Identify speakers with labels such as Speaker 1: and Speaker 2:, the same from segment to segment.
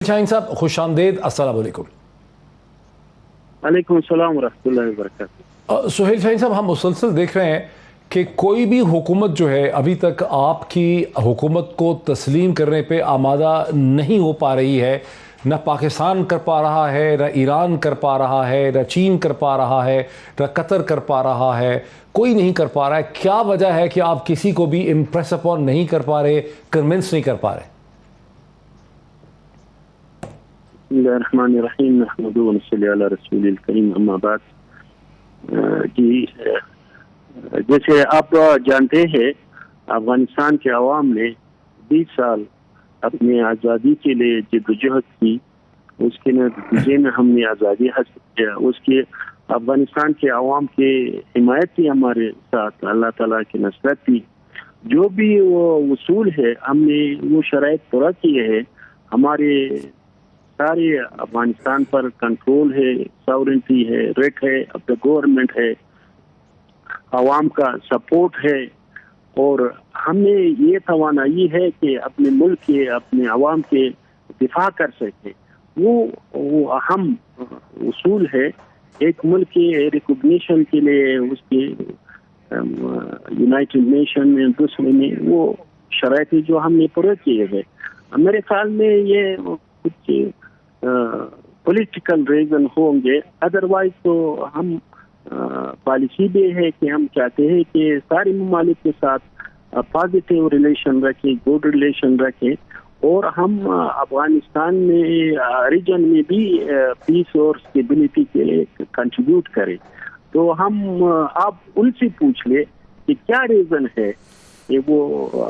Speaker 1: شاہین صاحب خوش آمدید، السلام علیکم۔
Speaker 2: وعلیکم السلام ورحمۃ اللہ وبرکاتہ۔
Speaker 1: سہیل شاہین صاحب، ہم مسلسل دیکھ رہے ہیں کہ کوئی بھی حکومت جو ہے ابھی تک آپ کی حکومت کو تسلیم کرنے پہ آمادہ نہیں ہو پا رہی ہے۔ نہ پاکستان کر پا رہا ہے، نہ ایران کر پا رہا ہے، نہ چین کر پا رہا ہے، نہ قطر کر پا رہا ہے، کوئی نہیں کر پا رہا ہے۔ کیا وجہ ہے کہ آپ کسی کو بھی امپریس اپون نہیں کر پا رہے، کنونس نہیں کر پا رہے؟
Speaker 2: بسم اللہ الرحمن الرحیم، نحمدہ و نصلی علی رسول الکریم، اما بعد۔ جیسے آپ جانتے ہیں، افغانستان کے عوام نے 20 سال اپنی آزادی کے لیے جدوجہد کی، اس کے نتیجے میں ہم نے آزادی حاصل کیا۔ اس کے افغانستان کے عوام کی حمایت تھی ہمارے ساتھ، اللہ تعالیٰ کی نصرت تھی۔ جو بھی وہ اصول ہے ہم نے وہ شرائط پورا کیے ہیں۔ ہمارے سارے افغانستان پر کنٹرول ہے، ساورنٹی ہے، ریٹ ہے اب دا گورنمنٹ ہے، عوام کا سپورٹ ہے، اور ہم نے یہ توانائی ہے کہ اپنے ملک کے، اپنے عوام کے دفاع کر سکے۔ وہ اہم اصول ہے۔ ایک ملک کے ریکگنیشن کے لیے اس کے یونائٹڈ نیشن میں، دوسرے میں وہ شرائط جو ہم نے پورے کیے ہیں۔ میرے خیال میں یہ کچھ پولیٹیکل ریزن ہوں گے، ادروائز تو ہم پالیسی بھی ہے کہ ہم چاہتے ہیں کہ سارے ممالک کے ساتھ پازیٹیو ریلیشن رکھیں، گڈ ریلیشن رکھیں، اور ہم افغانستان میں ریجن میں بھی پیس اور اسٹیبلٹی کے لیے کنٹریبیوٹ کریں۔ تو ہم آپ ان سے پوچھ لیں کہ کیا ریزن ہے کہ وہ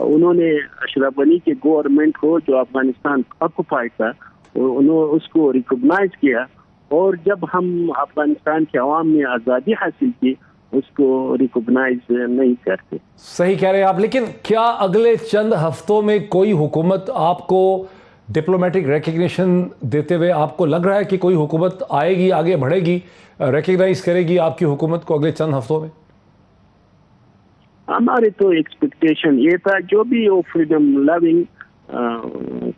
Speaker 2: انہوں نے اشرف غنی کے گورنمنٹ کو جو افغانستان آکوپائی تھا انہوں اس کو ریکگنائز کیا، اور جب ہم افغانستان کے عوام نے آزادی حاصل کی اس کو ریکگنائز نہیں کرتے۔
Speaker 1: صحیح کہہ رہے ہیں آپ، لیکن کیا اگلے چند ہفتوں میں کوئی حکومت آپ کو ڈپلومیٹک ریکگنیشن دیتے ہوئے آپ کو لگ رہا ہے کہ کوئی حکومت آئے گی، آگے بڑھے گی، ریکگنائز کرے گی آپ کی حکومت کو اگلے چند ہفتوں میں؟
Speaker 2: ہمارے تو ایکسپیکٹیشن یہ تھا جو بھی وہ فریڈم لونگ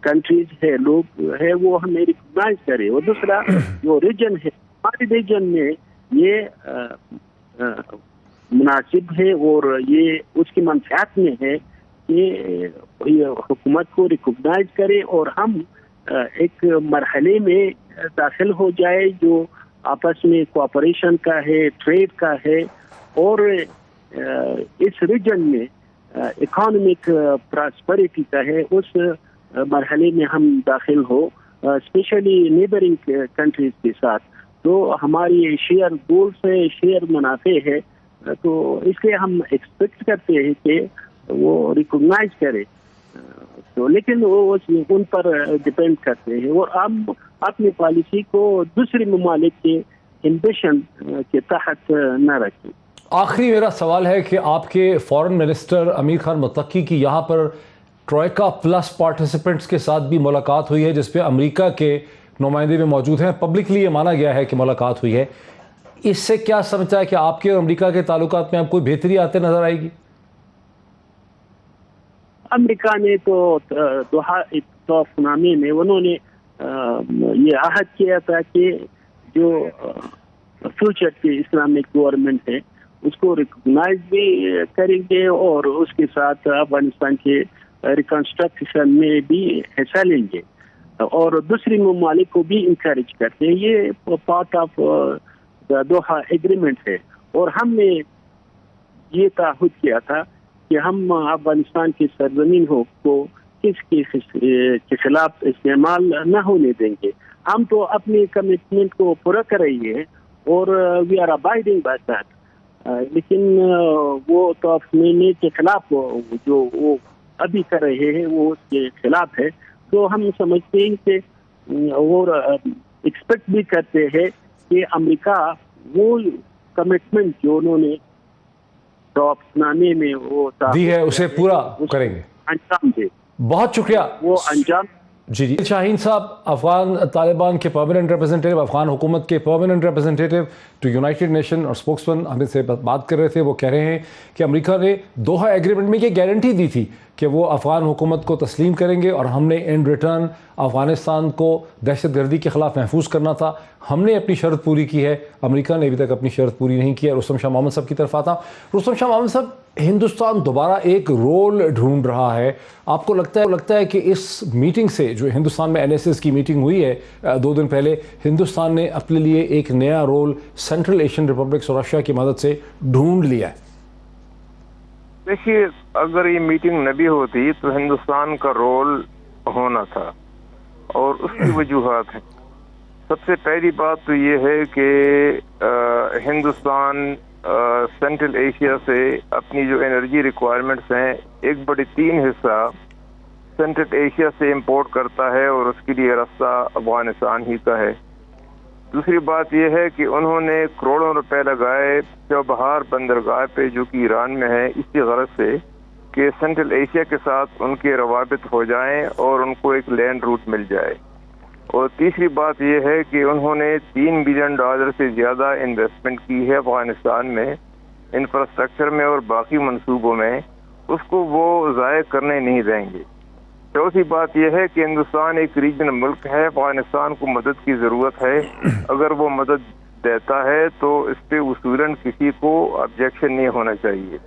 Speaker 2: کنٹریز ہے، لوگ ہے، وہ ہمیں ریکگنائز کرے۔ اور دوسرا جو ریجن ہے، ہمارے ریجن میں یہ مناسب ہے اور یہ اس کی منفعت میں ہے کہ یہ حکومت کو ریکگنائز کرے اور ہم ایک مرحلے میں داخل ہو جائے جو آپس میں کوآپریشن کا ہے، ٹریڈ کا ہے، اور اس ریجن میں اکانومک پراسپریٹی کا ہے، اس مرحلے میں ہم داخل ہو، اسپیشلی نیبرنگ کنٹریز کے ساتھ۔ تو ہماری شیئر گولز ہے، شیئر منافع ہے، تو اس لیے ہم ایکسپیکٹ کرتے ہیں کہ وہ ریکگنائز کرے۔ تو لیکن وہ ان پر ڈپینڈ کرتے ہیں، اور ہم اپنی پالیسی کو دوسرے ممالک کے امبیشن کے تحت نہ رکھیں۔
Speaker 1: آخری میرا سوال ہے کہ آپ کے فارن منسٹر امیر خان متقی کی یہاں پر ٹروئیکا پلس پارٹیسپنٹس کے ساتھ بھی ملاقات ہوئی ہے، جس پہ امریکہ کے نمائندے بھی موجود ہیں، پبلکلی یہ مانا گیا ہے کہ ملاقات ہوئی ہے۔ اس سے کیا سمجھتا ہے کہ آپ کے اور امریکہ کے تعلقات میں آپ کوئی بہتری آتے نظر آئے گی؟
Speaker 2: امریکہ نے تو دوحہ اتفاق نامے میں انہوں نے یہ عہد کیا تھا کہ جو فیوچر کی اسلامک گورنمنٹ ہے اس کو ریکگنائز بھی کریں گے، اور اس کے ساتھ افغانستان کے ریکنسٹرکشن میں بھی حصہ لیں گے، اور دوسری ممالک کو بھی انکریج کرتے ہیں۔ یہ پارٹ آف دوحہ ایگریمنٹ ہے، اور ہم نے یہ تعہد کیا تھا کہ ہم افغانستان کی سرزمین کو کسی کے خلاف استعمال نہ ہونے دیں گے۔ ہم تو اپنی کمٹمنٹ کو پورا کر رہی ہے، اور we are abiding by that, لیکن وہ توافقنامے کے خلاف جو وہ ابھی کر رہے ہیں وہ اس کے خلاف ہے۔ تو ہم سمجھتے ہیں کہ اور ایکسپیکٹ بھی کرتے ہیں کہ امریکہ وہ کمٹمنٹ جو انہوں نے توافقنامے میں وہ
Speaker 1: دی ہے اسے پورا کریں گے،
Speaker 2: انجام دے۔
Speaker 1: بہت شکریہ۔
Speaker 2: وہ انجام
Speaker 1: جی جی شاہین صاحب، افغان طالبان کے پرماننٹ ریپرزنٹیٹو، افغان حکومت کے permanent representative to United Nation اور اسپوکس مین ہمیں سے بات کر رہے تھے. وہ کہہ رہے ہیں کہ امریکہ نے دوحہ ایگریمنٹ میں یہ گارنٹی دی تھی کہ وہ افغان حکومت کو تسلیم کریں گے اور ہم نے ان ریٹرن افغانستان کو دہشت گردی کے خلاف محفوظ کرنا تھا. ہم نے اپنی شرط پوری کی ہے، امریکہ نے ابھی تک اپنی شرط پوری نہیں کی ہے. رستم شاہ محمد صاحب کی طرف آتا. رستم شاہ محمد صاحب، ہندوستان دوبارہ ایک رول ڈھونڈ رہا ہے. آپ کو لگتا ہے کہ اس میٹنگ سے، جو ہندوستان میں NSS کی میٹنگ ہوئی ہے 2 دن پہلے، ہندوستان نے اپنے لیے ایک نیا رول سینٹرل ایشین ریپبلکس اور رشیا کی مدد سے ڈھونڈ لیا ہے؟
Speaker 3: دیکھیے، اگر یہ میٹنگ نہ بھی ہوتی تو ہندوستان کا رول ہونا تھا، اور اس کی وجوہات ہیں. سب سے پہلی بات تو یہ ہے کہ ہندوستان سینٹرل ایشیا سے اپنی جو انرجی ریکوائرمنٹس ہیں، ایک بڑی 3 حصہ سینٹرل ایشیا سے امپورٹ کرتا ہے، اور اس کے لیے راستہ افغانستان ہی کا ہے. دوسری بات یہ ہے کہ انہوں نے کروڑوں روپے لگائے چابہار بندرگاہ پہ، جو کہ ایران میں ہے، اسی غرض سے کہ سینٹرل ایشیا کے ساتھ ان کے روابط ہو جائیں اور ان کو ایک لینڈ روٹ مل جائے. اور تیسری بات یہ ہے کہ انہوں نے $3 بلین سے زیادہ انویسٹمنٹ کی ہے افغانستان میں، انفراسٹرکچر میں اور باقی منصوبوں میں. اس کو وہ ضائع کرنے نہیں دیں گے. چوتھی بات یہ ہے کہ ہندوستان ایک ریجنل ملک ہے، افغانستان کو مدد کی ضرورت ہے. اگر وہ مدد دیتا ہے تو اس پہ اصولاً کسی کو آبجیکشن نہیں ہونا چاہیے.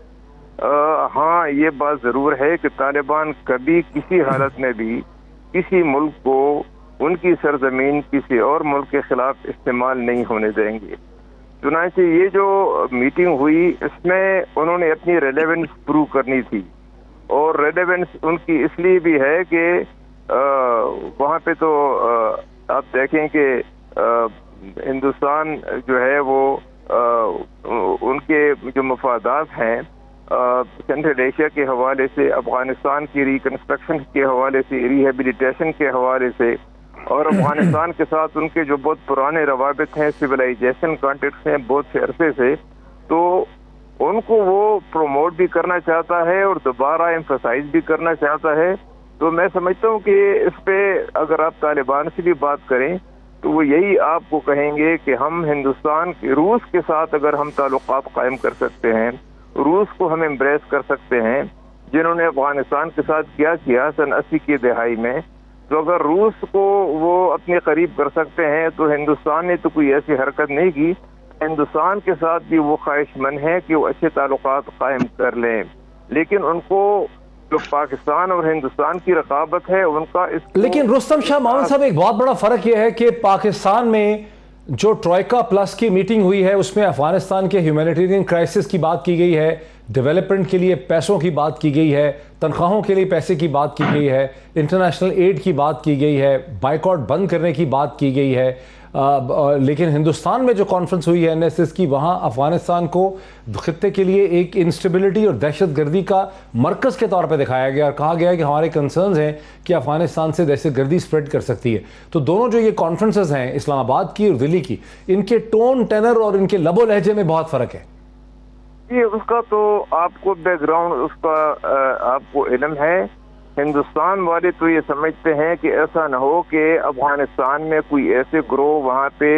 Speaker 3: ہاں، یہ بات ضرور ہے کہ طالبان کبھی کسی حالت میں بھی کسی ملک کو ان کی سرزمین کسی اور ملک کے خلاف استعمال نہیں ہونے دیں گے. چنانچہ یہ جو میٹنگ ہوئی، اس میں انہوں نے اپنی ریلیونس پروو کرنی تھی، اور ریلیونس ان کی اس لیے بھی ہے کہ وہاں پہ تو آپ دیکھیں کہ ہندوستان جو ہے وہ ان کے جو مفادات ہیں سینٹرل ایشیا کے حوالے سے، افغانستان کی ریکنسٹرکشن کے حوالے سے، ریہیبلیٹیشن کے حوالے سے، اور افغانستان کے ساتھ ان کے جو بہت پرانے روابط ہیں، سویلائزیشن کانٹیکٹس ہیں بہت سے عرصے سے، تو ان کو وہ پروموٹ بھی کرنا چاہتا ہے اور دوبارہ ایمفسائز بھی کرنا چاہتا ہے. تو میں سمجھتا ہوں کہ اس پہ اگر آپ طالبان سے بھی بات کریں تو وہ یہی آپ کو کہیں گے کہ ہم ہندوستان کے روس کے ساتھ اگر ہم تعلقات قائم کر سکتے ہیں، روس کو ہم امبریس کر سکتے ہیں، جنہوں نے افغانستان کے ساتھ کیا سن 80 کی دہائی میں، تو اگر روس کو وہ اپنے قریب کر سکتے ہیں تو ہندوستان نے تو کوئی ایسی حرکت نہیں کی. ہندوستان کے ساتھ بھی وہ خواہش مند ہے کہ وہ اچھے تعلقات قائم کر لیں، لیکن ان کو جو پاکستان اور ہندوستان کی رقابت ہے ان کا
Speaker 1: لیکن رستم شاہ محمد صاحب، ایک بہت بڑا فرق یہ ہے کہ پاکستان میں جو ٹروئکا پلس کی میٹنگ ہوئی ہے اس میں افغانستان کے ہیومینیٹیرین کرائسس کی بات کی گئی ہے، ڈیولپمنٹ کے لیے پیسوں کی بات کی گئی ہے، تنخواہوں کے لیے پیسے کی بات کی گئی ہے، انٹرنیشنل ایڈ کی بات کی گئی ہے، بائیکاٹ بند کرنے کی بات کی گئی ہے. لیکن ہندوستان میں جو کانفرنس ہوئی ہے NSS کی، وہاں افغانستان کو خطے کے لیے ایک انسٹیبلٹی اور دہشت گردی کا مرکز کے طور پہ دکھایا گیا اور کہا گیا کہ ہمارے کنسرنز ہیں کہ افغانستان سے دہشت گردی سپریڈ کر سکتی ہے. تو دونوں جو یہ کانفرنسز ہیں، اسلام آباد کی اور دلی کی، ان کے ٹون ٹینر اور ان کے لب و لہجے میں بہت فرق ہے.
Speaker 3: یہ اس کا تو آپ کو بیک گراؤنڈ اس کا آپ کو علم ہے. ہندوستان والے تو یہ سمجھتے ہیں کہ ایسا نہ ہو کہ افغانستان میں کوئی ایسے گروہ وہاں پہ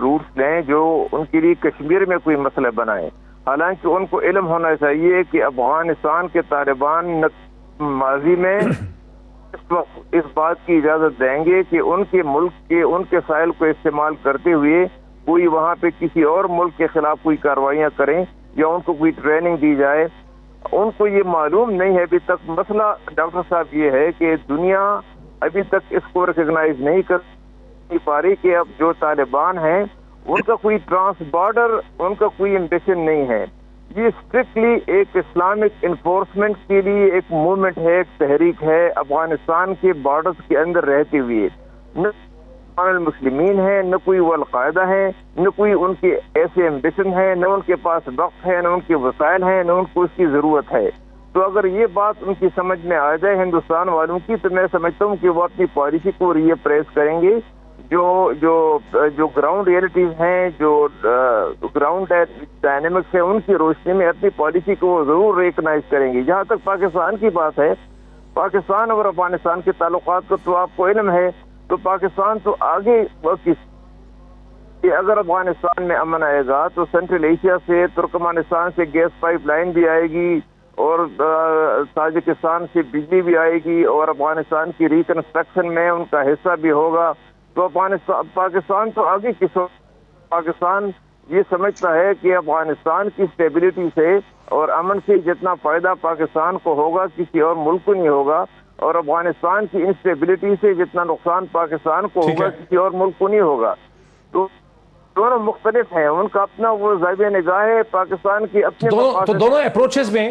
Speaker 3: روٹس لیں جو ان کے لیے کشمیر میں کوئی مسئلہ بنائیں. حالانکہ ان کو علم ہونا چاہیے کہ افغانستان کے طالبان ماضی میں اس بات کی اجازت دیں گے کہ ان کے ملک کے ان کے ساحل کو استعمال کرتے ہوئے کوئی وہاں پہ کسی اور ملک کے خلاف کوئی کارروائیاں کریں یا ان کو کوئی ٹریننگ دی جائے. ان کو یہ معلوم نہیں ہے ابھی تک. مسئلہ ڈاکٹر صاحب یہ ہے کہ دنیا ابھی تک اس کو ریکگنائز نہیں کر پا رہی کہ اب جو طالبان ہیں ان کا کوئی ٹرانس بارڈر ان کا کوئی امبیشن نہیں ہے. یہ اسٹرکٹلی ایک اسلامک انفورسمنٹ کے لیے ایک موومنٹ ہے، ایک تحریک ہے افغانستان کے بارڈرز کے اندر رہتے ہوئے. المسلمین ہیں، نہ کوئی وہ القاعدہ ہیں، نہ کوئی ان کے ایسے امبیشن ہیں، نہ ان کے پاس وقت ہے، نہ ان کے وسائل ہیں، نہ ان کو اس کی ضرورت ہے. تو اگر یہ بات ان کی سمجھ میں آ جائے ہندوستان والوں کی، تو میں سمجھتا ہوں کہ وہ اپنی پالیسی کو ری پریس کریں گے. جو گراؤنڈ ریئلٹیز ہیں، جو گراؤنڈ ڈائنامکس ہیں، ان کی روشنی میں اپنی پالیسی کو ضرور ریکگنائز کریں گے. جہاں تک پاکستان کی بات ہے پاکستان اور افغانستان کے تعلقات کا تو آپ کو علم ہے، تو پاکستان تو آگے کہ اگر افغانستان میں امن آئے گا تو سینٹرل ایشیا سے ترکمانستان سے گیس پائپ لائن بھی آئے گی اور تاجکستان سے بجلی بھی آئے گی اور افغانستان کی ریکنسٹرکشن میں ان کا حصہ بھی ہوگا، تو پاکستان تو آگے پاکستان یہ سمجھتا ہے کہ افغانستان کی اسٹیبلٹی سے اور امن سے جتنا فائدہ پاکستان کو ہوگا کسی اور ملک کو نہیں ہوگا، اور افغانستان کی انسٹیبلٹی سے جتنا نقصان پاکستان کو ہوگا کسی اور ملک کو نہیں ہوگا۔ تو دونوں مختلف ہیں، ان کا اپنا وہ زاویہ نگاہ ہے، پاکستان کی اپنے
Speaker 1: دونوں اپروچز میں